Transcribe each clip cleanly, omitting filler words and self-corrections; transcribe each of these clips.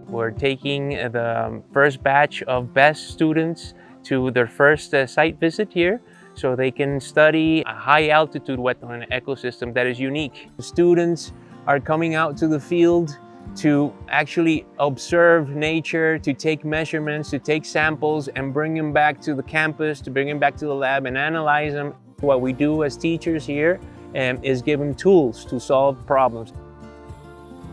We're taking the first batch of best students to their first site visit here, so they can study a high-altitude wetland ecosystem that is unique. The students are coming out to the field to actually observe nature, to take measurements, to take samples and bring them back to the campus, to bring them back to the lab and analyze them. What we do as teachers here is give them tools to solve problems.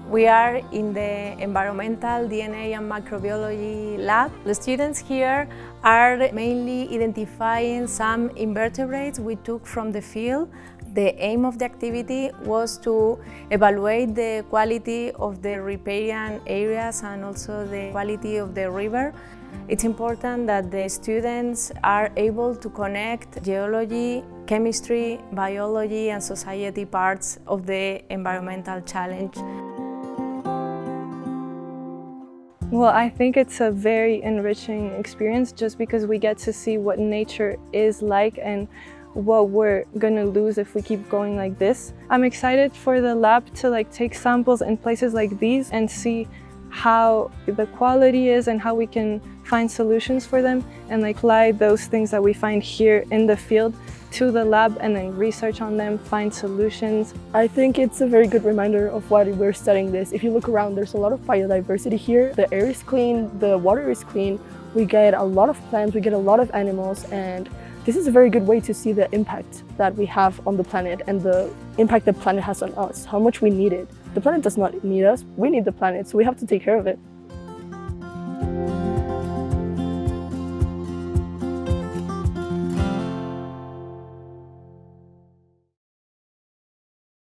We are in the Environmental DNA and Microbiology lab. The students here are mainly identifying some invertebrates we took from the field. The aim of the activity was to evaluate the quality of the riparian areas and also the quality of the river. It's important that the students are able to connect geology, chemistry, biology and society parts of the environmental challenge. Well, I think it's a very enriching experience just because we get to see what nature is like and what we're gonna lose if we keep going like this. I'm excited for the lab to take samples in places like these and see how the quality is and how we can find solutions for them and apply those things that we find here in the field to the lab and then research on them, find solutions. I think it's a very good reminder of why we're studying this. If you look around, there's a lot of biodiversity here. The air is clean, the water is clean, we get a lot of plants, we get a lot of animals, and this is a very good way to see the impact that we have on the planet and the impact the planet has on us, how much we need it. The planet does not need us, we need the planet, so we have to take care of it.